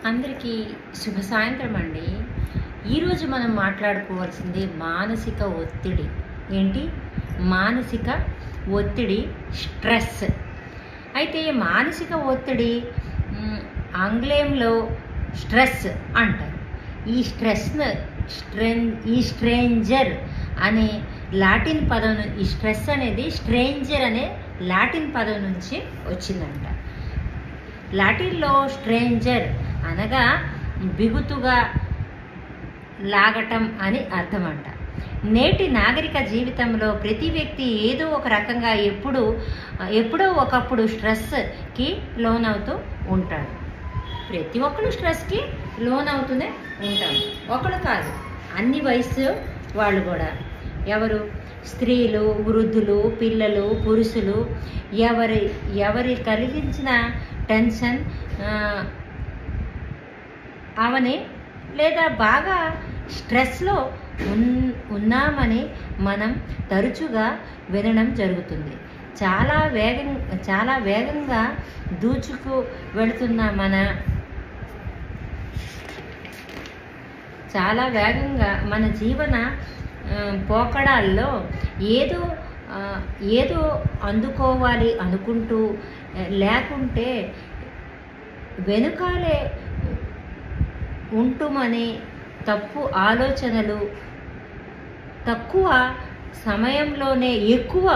అందరికీ శుభ సాయంత్రం అండి. ఈరోజు మనం మాట్లాడుకోవాల్సింది మానసిక ఒత్తిడి. ఏంటి? మానసిక ఒత్తిడి, స్ట్రెస్. అయితే మానసిక ఒత్తిడి ఆంగ్లేయంలో స్ట్రెస్ అంటారు. ఈ స్ట్రేంజర్ అనే లాటిన్ పదం, ఈ స్ట్రెస్ అనేది స్ట్రేంజర్ అనే లాటిన్ పదం నుంచి వచ్చిందంట. లాటిన్లో స్ట్రేంజర్ అనగా బిగుతుగా లాగటం అని అర్థమంట. నేటి నాగరిక జీవితంలో ప్రతి వ్యక్తి ఏదో ఒక రకంగా ఎప్పుడో ఒకప్పుడు స్ట్రెస్కి లోనవుతూ ఉంటాడు. ప్రతి ఒక్కరు స్ట్రెస్కి లోనవుతూనే ఉంటారు. ఒకరు కాదు, అన్ని వయసు వాళ్ళు కూడా. ఎవరు? స్త్రీలు, వృద్ధులు, పిల్లలు, పురుషులు, ఎవరి కలిగించిన టెన్షన్ అవని లేదా బాగా స్ట్రెస్లో ఉన్నామని మనం తరచుగా వినడం జరుగుతుంది. చాలా వేగంగా దూచుకు వెళుతున్న మన జీవన పోకడాల్లో ఏదో అందుకోవాలి అనుకుంటూ, లేకుంటే వెనుకాలే ఉంటుమని తప్పు ఆలోచనలు, తక్కువ సమయంలోనే ఎక్కువ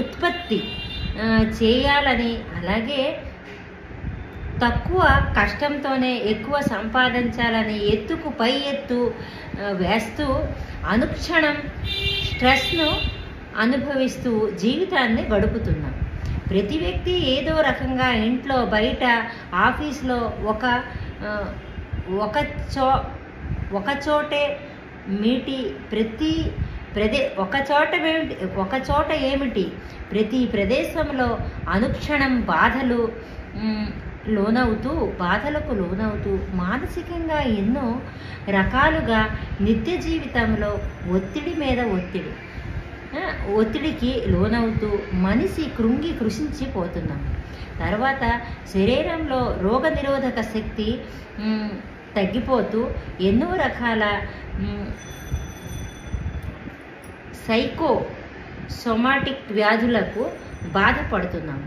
ఉత్పత్తి చేయాలని, అలాగే తక్కువ కష్టంతోనే ఎక్కువ సంపాదించాలని ఎత్తుకు పై ఎత్తు వేస్తూ అనుక్షణం స్ట్రెస్ను అనుభవిస్తూ జీవితాన్ని గడుపుతున్నాం. ప్రతి వ్యక్తి ఏదో రకంగా ఇంట్లో, బయట, ఆఫీస్లో ఒక చోటే ప్రతి ప్రదేశంలో అనుక్షణం బాధలకు లోనవుతూ మానసికంగా ఎన్నో రకాలుగా నిత్య జీవితంలో ఒత్తిడికి లోనవుతూ మనిషి కృషించిపోతున్నాం. తర్వాత శరీరంలో రోగనిరోధక శక్తి తగ్గిపోతూ ఎన్నో రకాల సైకోసోమాటిక్ వ్యాధులకు బాధపడుతున్నాము.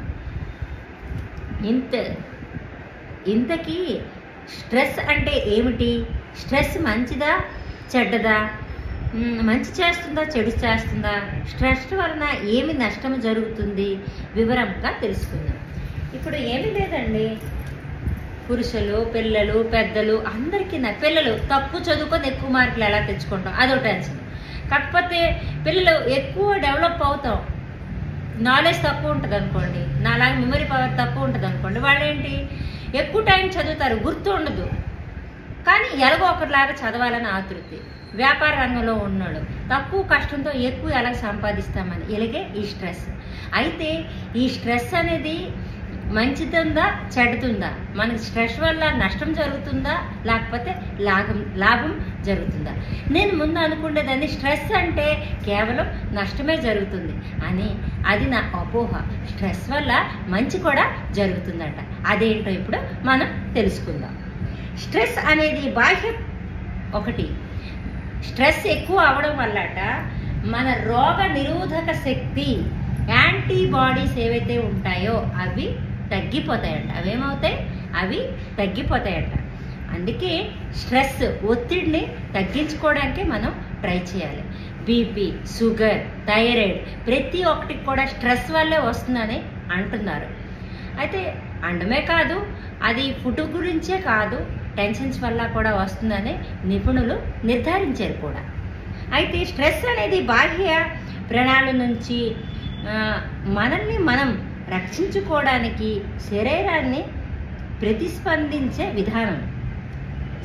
ఇంతకీ స్ట్రెస్ అంటే ఏమిటి? స్ట్రెస్ మంచిదా చెడ్డదా? మంచి చేస్తుందా చెడు చేస్తుందా? స్ట్రెస్ వలన ఏమి నష్టం జరుగుతుంది? వివరంగా తెలుసుకుందాం. ఇప్పుడు ఏమీ లేదండి, పురుషులు, పిల్లలు, పెద్దలు అందరికీ పిల్లలు తక్కువ చదువుకొని ఎక్కువ మార్కులు ఎలా తెచ్చుకుంటాం, అదో టెన్షన్. కాకపోతే పిల్లలు ఎక్కువ డెవలప్ అవుతాం, నాలెడ్జ్ తక్కువ ఉంటుంది అనుకోండి, నాలాగా మెమరీ పవర్ తక్కువ ఉంటుంది అనుకోండి, వాళ్ళు ఏంటి ఎక్కువ టైం చదువుతారు, గుర్తు ఉండదు, కానీ ఎలాగో ఒకరిలాగా చదవాలని ఆతృతి. వ్యాపార రంగంలో ఉన్నాడు, తక్కువ కష్టంతో ఎక్కువ ఎలా సంపాదిస్తామని, ఇలాగే ఈ స్ట్రెస్. అయితే ఈ స్ట్రెస్ అనేది మంచిదందా చెడుతుందా? మనకి స్ట్రెస్ వల్ల నష్టం జరుగుతుందా లేకపోతే లాభం జరుగుతుందా? నేను ముందు అనుకునేదాన్ని స్ట్రెస్ అంటే కేవలం నష్టమే జరుగుతుంది అని. అది నా అపోహ. స్ట్రెస్ వల్ల మంచి కూడా జరుగుతుందట. అదేంటో ఇప్పుడు మనం తెలుసుకుందాం. స్ట్రెస్ అనేది ఒకటి. స్ట్రెస్ ఎక్కువ అవడం వల్లట మన రోగ నిరోధక శక్తి, యాంటీబాడీస్ ఏవైతే ఉంటాయో అవి తగ్గిపోతాయంట. అవి తగ్గిపోతాయంట. అందుకే స్ట్రెస్, ఒత్తిడిని తగ్గించుకోవడానికి మనం ట్రై చేయాలి. బీపీ, షుగర్, థైరాయిడ్ ప్రతి ఒక్కటికి కూడా స్ట్రెస్ వల్లే వస్తుందని అంటున్నారు. అయితే అండమే కాదు, అది ఫుడ్ గురించే కాదు, టెన్షన్స్ వల్ల కూడా వస్తుందని నిపుణులు నిర్ధారించారు కూడా. అయితే స్ట్రెస్ అనేది బాహ్య ప్రణాళిక నుంచి మనల్ని మనం రక్షించుకోవడానికి శరీరాన్ని ప్రతిస్పందించే విధానం.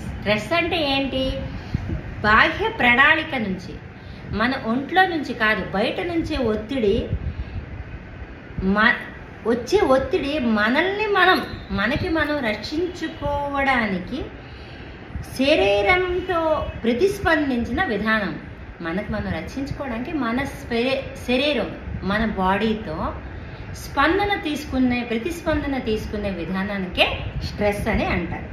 స్ట్రెస్ అంటే ఏంటి? బాహ్య ప్రణాళిక నుంచి, మన ఒంట్లో నుంచి కాదు, బయట నుంచి వచ్చే ఒత్తిడి మనకి మనం రక్షించుకోవడానికి శరీరంతో ప్రతిస్పందించిన విధానం. మనకు మనం రక్షించుకోవడానికి మన శరీరం, మన బాడీతో ప్రతిస్పందన తీసుకునే విధానానికే స్ట్రెస్ అని అంటారు.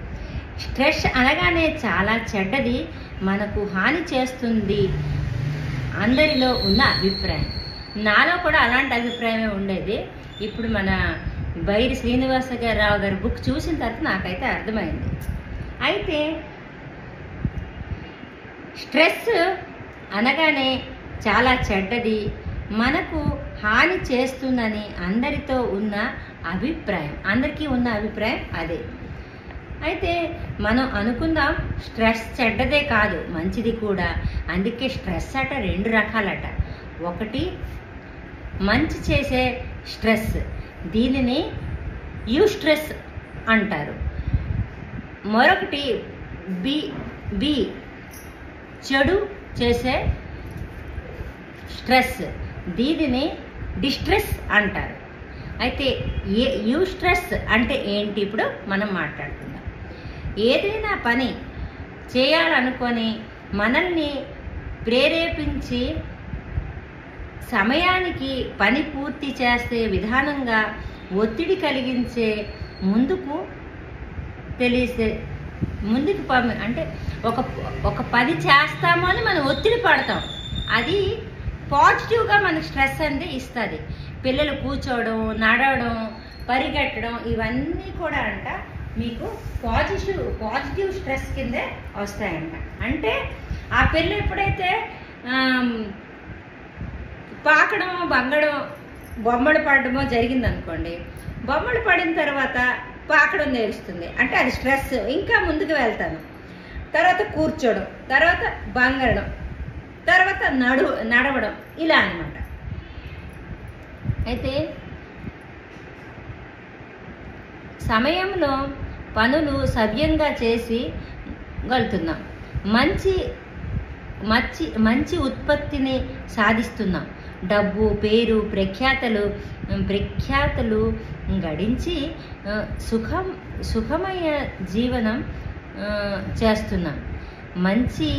స్ట్రెస్ అనగానే చాలా చెడ్డది, మనకు హాని చేస్తుంది అందరిలో ఉన్న అభిప్రాయం. నాలో కూడా అలాంటి అభిప్రాయమే ఉండేది. ఇప్పుడు మన బైరి శ్రీనివాసరావు గారి బుక్ చూసిన తర్వాత నాకైతే అర్థమైంది. అయితే స్ట్రెస్ అనగానే చాలా చెడ్డది, మనకు హాని చేస్తుందని అందరికీ ఉన్న అభిప్రాయం అదే. అయితే మనం అనుకుందాం స్ట్రెస్ చెడ్డదే కాదు, మంచిది కూడా. అందుకే స్ట్రెస్ అట 2 రకాలట. ఒకటి మంచి చేసే స్ట్రెస్, దీనిని యూస్ట్రెస్ అంటారు. మరొకటి బి చెడు చేసే స్ట్రెస్, దీనిని డిస్ట్రెస్ అంటారు. అయితే యూస్ట్రెస్ అంటే ఏంటి ఇప్పుడు మనం మాట్లాడుకుందాం. ఏదైనా పని చేయాలనుకొని మనల్ని ప్రేరేపించి సమయానికి పని పూర్తి చేసే విధానంగా ఒత్తిడి కలిగించే ముందుకు అంటే ఒక పని చేస్తాము అని మనం ఒత్తిడి పడతాం, అది పాజిటివ్గా మనకు స్ట్రెస్ అనేది ఇస్తుంది. పిల్లలు కూర్చోవడం, నడవడం, పరిగెట్టడం ఇవన్నీ కూడా అంట మీకు పాజిటివ్ స్ట్రెస్ కిందే వస్తాయంట. అంటే ఆ పిల్ల ఎప్పుడైతే పాకడం, బంగడం, బొమ్మలు పడడమో జరిగిందనుకోండి, బొమ్మలు పడిన తర్వాత పాకడం నేర్చుతుంది, అంటే అది స్ట్రెస్. ఇంకా ముందుకు వెళ్తాను, తర్వాత కూర్చోవడం, తర్వాత బంగడం, తర్వాత నడవడం, ఇలా అన్నమాట. అయితే సమయంలో పనులు సవ్యంగా చేసి గలుగుతున్నాం, మంచి ఉత్పత్తిని సాధిస్తున్నాం, డబ్బు, పేరు, ప్రఖ్యాతలు గడించి సుఖమయ జీవనం చేస్తున్నాం, మంచి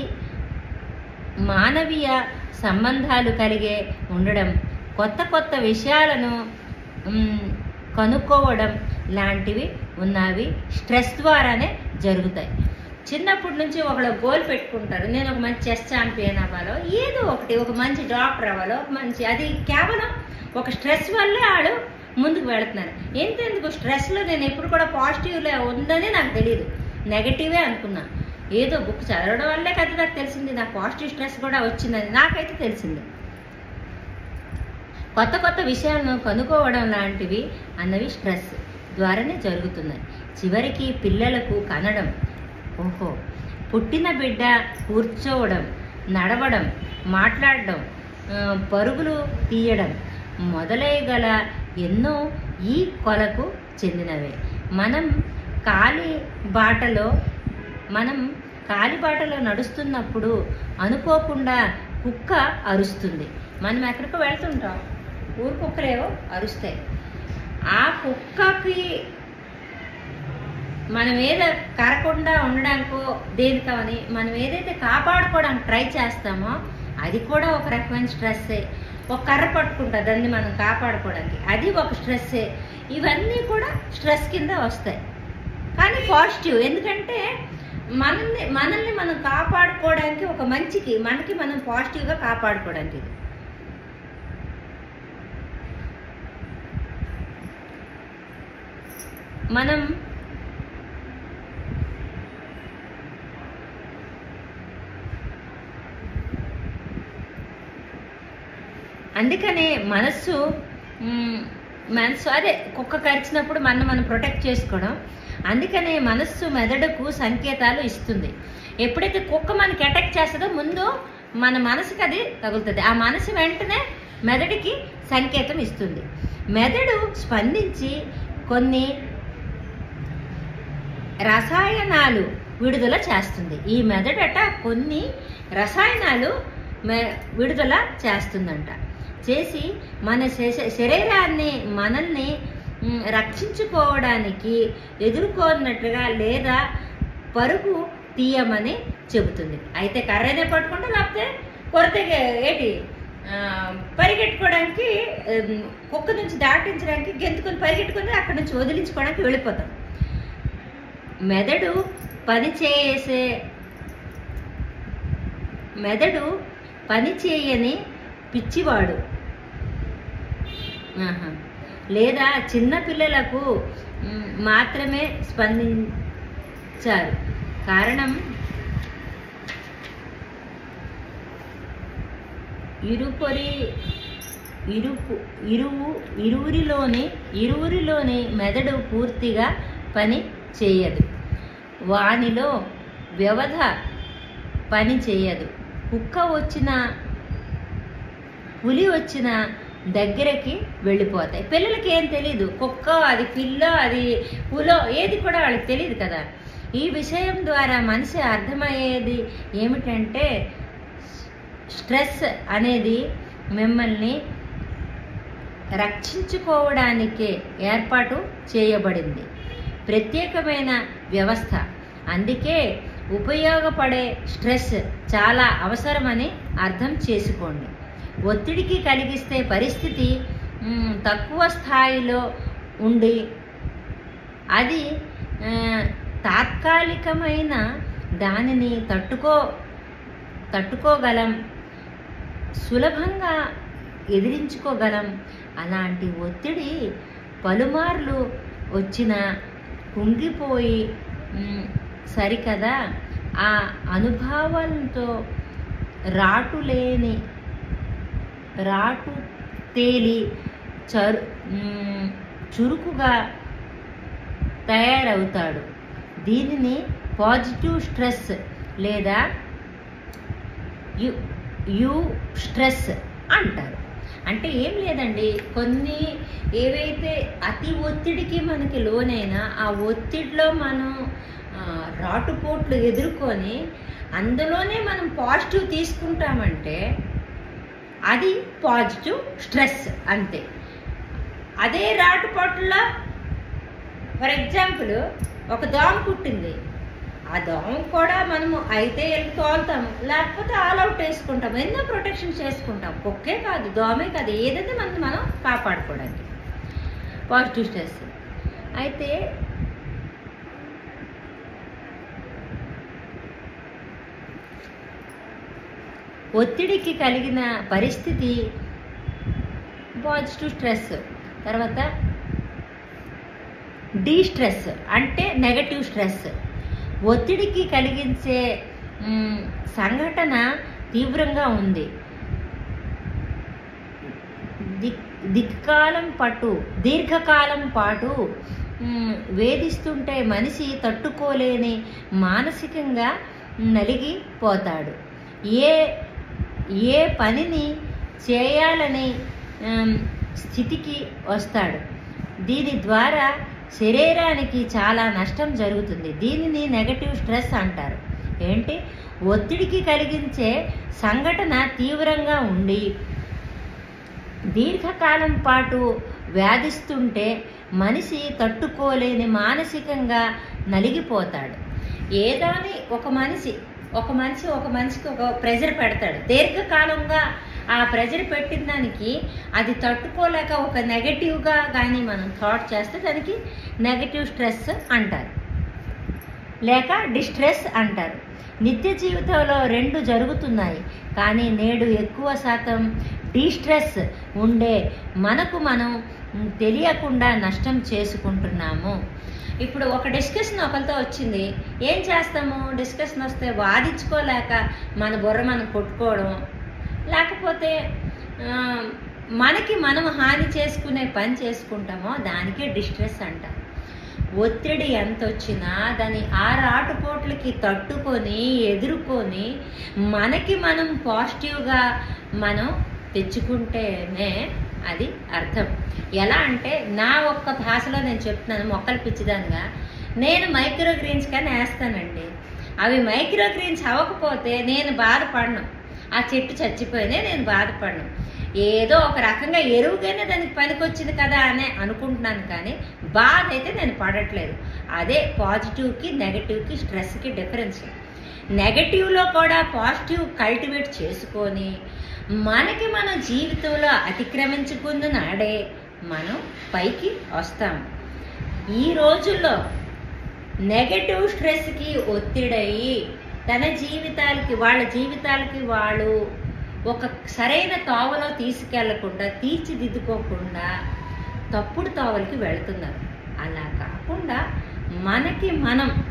మానవీయ సంబంధాలు కలిగే ఉండడం, కొత్త విషయాలను కనుక్కోవడం లాంటివి ఉన్నవి స్ట్రెస్ ద్వారానే జరుగుతాయి. చిన్నప్పటి నుంచి ఒకళ్ళు గోల్ పెట్టుకుంటారు, నేను ఒక మంచి చెస్ ఛాంపియన్ అవ్వాలో, ఏదో ఒకటి, ఒక మంచి డాక్టర్ అవ్వాలో, అది కేవలం ఒక స్ట్రెస్ వల్లే ఆడు ముందుకు వెళుతున్నారు. ఎంతెందుకు స్ట్రెస్లో నేను ఎప్పుడు కూడా పాజిటివ్లో ఉందని నాకు తెలియదు, నెగటివే అనుకున్నా. ఏదో బుక్ చదవడం వల్లే కదా నాకు తెలిసింది, నాకు పాజిటివ్ స్ట్రెస్ కూడా వచ్చిందని నాకైతే తెలిసింది. కొత్త విషయాలను కనుక్కోవడం లాంటివి అన్నవి స్ట్రెస్ ద్వారానే జరుగుతున్నాయి. చివరికి పిల్లలకు కనడం, పుట్టిన బిడ్డ కూర్చోవడం, నడవడం, మాట్లాడడం, పరుగులు తీయడం మొదలైగల ఎన్నో ఈ కొలకు చెందినవే. మనం కాలి బాటలో నడుస్తున్నప్పుడు అనుకోకుండా కుక్క అరుస్తుంది. మనం ఎక్కడికో వెళ్తుంటాం, ఊరు కుక్కలేవో అరుస్తాయి. ఆ కుక్కకి మనం ఏదో కరకుండా ఉండడానికో దేనికవని మనం ఏదైతే కాపాడుకోవడానికి ట్రై చేస్తామో అది కూడా ఒక రకమైన స్ట్రెస్సే. ఒక కర్ర పట్టుకుంటుంది, దాన్ని మనం కాపాడుకోవడానికి, అది ఒక స్ట్రెస్సే. ఇవన్నీ కూడా స్ట్రెస్ కింద వస్తాయి, కానీ పాజిటివ్. ఎందుకంటే మనల్ని మనం కాపాడుకోవడానికి, ఒక మనకి మనం పాజిటివ్గా కాపాడుకోవడానికి. మనం అందుకనే మనస్సు అదే కుక్క కరిచినప్పుడు మనం ప్రొటెక్ట్ చేసుకోవడం. అందుకనే మనస్సు మెదడుకు సంకేతాలు ఇస్తుంది. ఎప్పుడైతే కుక్క మనకి అటాక్ చేస్తుందో ముందు మన మనసుకి అది తగులుతుంది. ఆ మనసు వెంటనే మెదడుకి సంకేతం ఇస్తుంది. మెదడు స్పందించి కొన్ని రసాయనాలు విడుదల చేస్తుంది. ఈ మెదడట కొన్ని రసాయనాలు విడుదల చేస్తుందంట. చేసి మన శరీరాన్ని మనల్ని రక్షించుకోవడానికి ఎదుర్కొన్నట్లుగా లేదా పరుగు తీయమని చెబుతుంది. అయితే కర్రనే పట్టుకుంటే లేకపోతే కొరత పరిగెట్టుకోవడానికి, కుక్క నుంచి దాటించడానికి గెంతుకొని పరిగెట్టుకొని అక్కడి నుంచి వదిలించుకోవడానికి వెళ్ళిపోతాం. మెదడు పని చేయని పిచ్చివాడు లేదా చిన్న పిల్లలకు మాత్రమే స్పందించారు. కారణం ఇరువురిలోని మెదడు పూర్తిగా పని చేయదు. వానిలో వ్యవధ పని చేయదు. కుక్క వచ్చినా పులి వచ్చినా దగ్గరకి వెళ్ళిపోతాయి. పిల్లలకి ఏం తెలీదు, కుక్క అది పిల్లో అది పులో ఏది కూడా వాళ్ళకి తెలియదు కదా. ఈ విషయం ద్వారా మనిషి అర్థమయ్యేది ఏమిటంటే స్ట్రెస్ అనేది మిమ్మల్ని రక్షించుకోవడానికే ఏర్పాటు చేయబడింది, ప్రత్యేకమైన వ్యవస్థ. అందుకే ఉపయోగపడే స్ట్రెస్ చాలా అవసరమని అర్థం చేసుకోండి. ఒత్తిడికి కలిగిస్తే పరిస్థితి తక్కువ స్థాయిలో ఉండి అది తాత్కాలికమైన దానిని తట్టుకోగలం, సులభంగా ఎదిరించుకోగలం. అలాంటి ఒత్తిడి పలుమార్లు వచ్చిన కుంగిపోయి సరికదా ఆ అనుభవాలతో రాటు తేలి చురుకుగా తయారవుతాడు. దీనిని పాజిటివ్ స్ట్రెస్ లేదా యూ స్ట్రెస్ అంటారు. అంటే ఏం లేదండి, కొన్ని ఏవైతే అతి ఒత్తిడికి మనకి లోనైనా ఆ ఒత్తిడిలో మనం రాటుపోట్లు ఎదుర్కొని అందులోనే మనం పాజిటివ్ తీసుకుంటామంటే అది పాజిటివ్ స్ట్రెస్ అంతే. అదే రాటుపోట్లలో ఫర్ ఎగ్జాంపుల్ ఒక దోమ కుట్టింది, ఆ దోమ కూడా మనము అయితే వెళ్ళి తోలుతాము, లేకపోతే ఆల్ అవుట్ వేసుకుంటాము, ఎన్నో ప్రొటెక్షన్ చేసుకుంటాం. కుక్కే కాదు, దోమే కాదు, ఏదైతే మనం కాపాడుకోవడానికి పాజిటివ్ స్ట్రెస్. అయితే ఒత్తిడికి కలిగిన పరిస్థితి పాజిటివ్ స్ట్రెస్. తర్వాత డీస్ట్రెస్ అంటే నెగటివ్ స్ట్రెస్. ఒత్తిడికి కలిగించే సంఘటన తీవ్రంగా ఉంది, దీర్ఘకాలం పాటు వేధిస్తుంటే మనిషి తట్టుకోలేని మానసికంగా నలిగిపోతాడు. ఏ పనిని చేయాలని స్థితికి వస్తాడు. దీని ద్వారా శరీరానికి చాలా నష్టం జరుగుతుంది. దీనిని నెగటివ్ స్ట్రెస్ అంటారు. ఏంటి? ఒత్తిడికి కలిగించే సంఘటన తీవ్రంగా ఉండి దీర్ఘకాలం పాటు వ్యాధిస్తుంటే మనిషి తట్టుకోలేని మానసికంగా నలిగిపోతాడు. ఏదోని ఒక మనిషికి ఒక ప్రెజర్ పెడతాడు. దీర్ఘకాలంగా ఆ ప్రెజర్ పెట్టిన దానికి అది తట్టుకోలేక ఒక నెగటివ్గా కానీ మనం థాట్ చేస్తే దానికి నెగటివ్ స్ట్రెస్ అంటారు, లేక డిస్ట్రెస్ అంటారు. నిత్య జీవితంలో రెండు జరుగుతున్నాయి, కానీ నేడు ఎక్కువ శాతం డిస్ట్రెస్ ఉండే మనకు మనం తెలియకుండా నష్టం చేసుకుంటున్నాము. ఇప్పుడు ఒక డిస్కషన్ ఒకరితో వచ్చింది, ఏం చేస్తాము? డిస్కషన్ వస్తే వాదించుకోలేక మన బుర్ర మనం కొట్టుకోవడం, లేకపోతే మనకి మనం హాని చేసుకునే పని చేసుకుంటామో దానికే డిస్ట్రెస్ అంటాం. ఒత్తిడి ఎంత వచ్చినా దాని ఆరాటుపోట్లకి తట్టుకొని ఎదుర్కొని మనకి మనం పాజిటివ్గా మనం తెచ్చుకుంటేనే అది అర్థం. ఎలా అంటే నా ఒక్క భాషలో నేను చెప్తున్నాను, మొక్కలు పిచ్చిదానిగా నేను మైక్రో గ్రీన్స్ కానీ వేస్తానండి. అవి మైక్రో గ్రీన్స్ అవ్వకపోతే నేను బాధపడను, ఆ చెట్టు చచ్చిపోయినే నేను బాధపడను. ఏదో ఒక రకంగా ఎరువుగానే దానికి పనికొచ్చింది కదా అని అనుకుంటున్నాను, కానీ బాధ అయితే నేను పడట్లేదు. అదే పాజిటివ్కి నెగటివ్కి స్ట్రెస్కి డిఫరెన్స్. నెగటివ్లో కూడా పాజిటివ్ కల్టివేట్ చేసుకొని మనకి మన జీవితంలో అతిక్రమించుకున్న నాడే మనం పైకి వస్తాం. ఈ రోజుల్లో నెగటివ్ స్ట్రెస్కి ఒత్తిడయి వాళ్ళ జీవితాలకి వాళ్ళు ఒక సరైన తోవలో తీసుకెళ్లకుండా, తీర్చిదిద్దుకోకుండా తప్పుడు తోవలకి వెళుతున్నారు. అలా కాకుండా మనకి మనం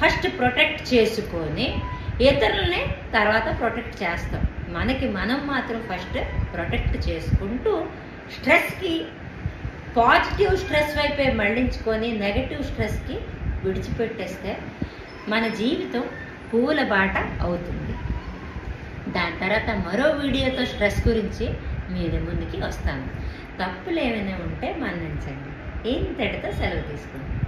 ఫస్ట్ ప్రొటెక్ట్ చేసుకొని ఇతరులని తర్వాత ప్రొటెక్ట్ చేస్తాం. మనకి మనం మాత్రం ఫస్ట్ ప్రొటెక్ట్ చేసుకుంటూ స్ట్రెస్కి పాజిటివ్ స్ట్రెస్ వైపే మళ్ళించుకొని నెగటివ్ స్ట్రెస్కి విడిచిపెట్టేస్తే మన జీవితం పూల బాట అవుతుంది. దాని తర్వాత మరో వీడియోతో స్ట్రెస్ గురించి మీ ముందుకి వస్తాను. తప్పులు ఏమైనా ఉంటే మన్నించండి. ఇంతటితో సెలవు తీసుకుంటాం.